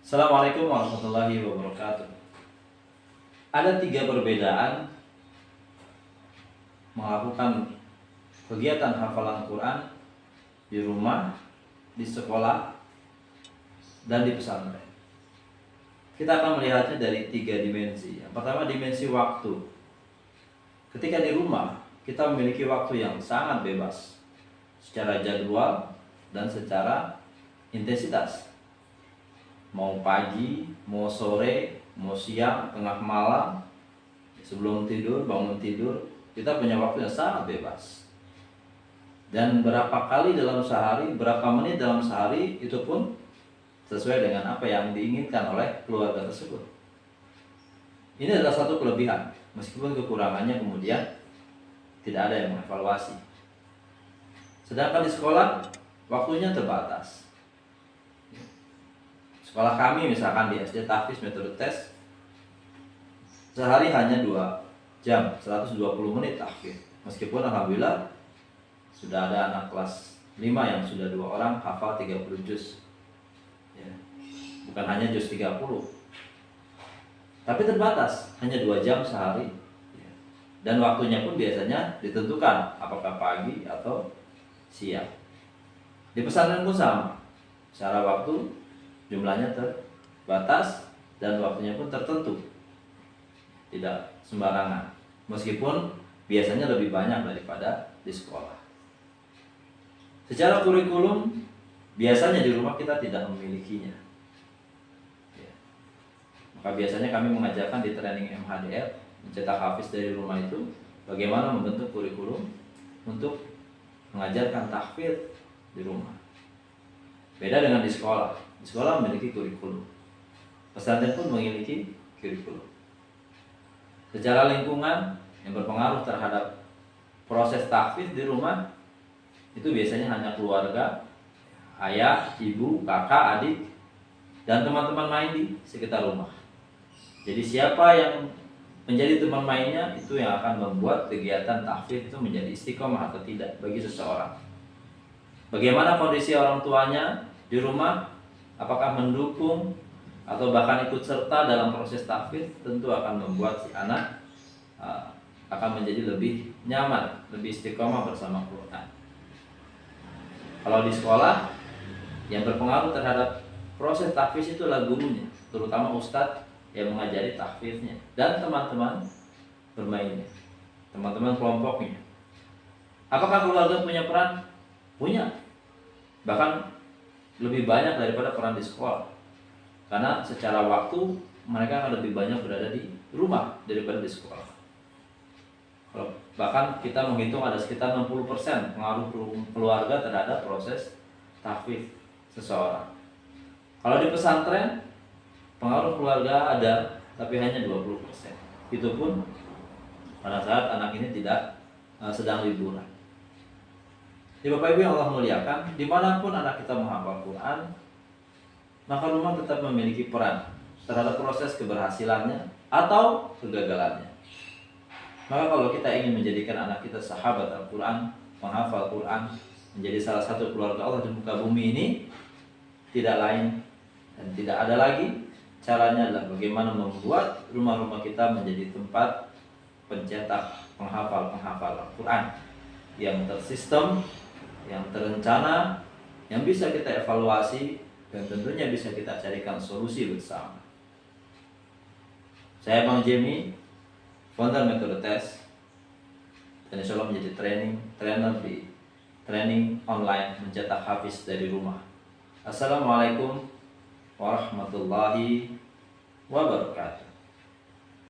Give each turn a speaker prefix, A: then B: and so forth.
A: Assalamualaikum warahmatullahi wabarakatuh. Ada 3 perbedaan melakukan kegiatan hafalan Quran di rumah, di sekolah, dan di pesantren. Kita akan melihatnya dari 3 dimensi. Yang pertama, dimensi waktu. Ketika di rumah, kita memiliki waktu yang sangat bebas secara jadwal dan secara intensitas. Mau pagi, mau sore, mau siang, tengah malam, sebelum tidur, bangun tidur, kita punya waktu yang sangat bebas. Dan berapa kali dalam sehari, berapa menit dalam sehari, itu pun sesuai dengan apa yang diinginkan oleh keluarga tersebut. Ini adalah satu kelebihan, meskipun kekurangannya kemudian tidak ada yang mengevaluasi. Sedangkan di sekolah, waktunya terbatas. Sekolah kami misalkan di SD Tahfiz metode tes, sehari hanya 2 jam, 120 menit tahfiz. Meskipun alhamdulillah sudah ada anak kelas 5 yang sudah 2 orang hafal 30 juz ya. Bukan hanya juz 30, tapi terbatas, hanya 2 jam sehari ya. Dan waktunya pun biasanya ditentukan, apakah pagi atau siang. Di pesantren pun sama, secara waktu jumlahnya terbatas dan waktunya pun tertentu, tidak sembarangan, meskipun biasanya lebih banyak daripada di sekolah. Secara kurikulum, biasanya di rumah kita tidak memilikinya ya. Maka biasanya kami mengajarkan di training MHDR, mencetak hafiz dari rumah itu, bagaimana membentuk kurikulum untuk mengajarkan tahfidz di rumah. Beda dengan di sekolah. Di sekolah memiliki kurikulum, pesantren pun memiliki kurikulum. Secara lingkungan yang berpengaruh terhadap proses tahfidz di rumah itu biasanya hanya keluarga, ayah, ibu, kakak, adik, dan teman-teman main di sekitar rumah. Jadi siapa yang menjadi teman mainnya itu yang akan membuat kegiatan tahfidz itu menjadi istiqomah atau tidak bagi seseorang. Bagaimana kondisi orang tuanya di rumah, apakah mendukung atau bahkan ikut serta dalam proses tahfidz, tentu akan membuat si anak akan menjadi lebih nyaman, lebih istiqomah bersama Quran. Kalau di sekolah, yang berpengaruh terhadap proses tahfidz itulah gurunya, terutama ustadz yang mengajari tahfidznya dan teman-teman bermainnya, teman-teman kelompoknya. Apakah keluarga punya peran? Punya. Bahkan lebih banyak daripada peran di sekolah, karena secara waktu mereka akan lebih banyak berada di rumah daripada di sekolah. Bahkan kita menghitung ada sekitar 60% pengaruh keluarga terhadap proses tahfidz seseorang. Kalau di pesantren, pengaruh keluarga ada, tapi hanya 20%. Itu pun pada saat anak ini tidak sedang liburan. Di Bapak Ibu yang Allah muliakan, dimanapun anak kita menghafal Quran, maka rumah tetap memiliki peran terhadap proses keberhasilannya atau kegagalannya. Maka kalau kita ingin menjadikan anak kita sahabat Al-Quran, menghafal Quran, menjadi salah satu keluarga Allah di muka bumi ini, tidak lain dan tidak ada lagi, caranya adalah bagaimana membuat rumah-rumah kita menjadi tempat pencetak penghafal Al-Quran yang tersistem, yang terencana, yang bisa kita evaluasi, dan tentunya bisa kita carikan solusi bersama. Saya Bang Jemi, founder metode tes, dan insya Allah menjadi trainer di training online mencetak hafiz dari rumah. Assalamualaikum warahmatullahi wabarakatuh.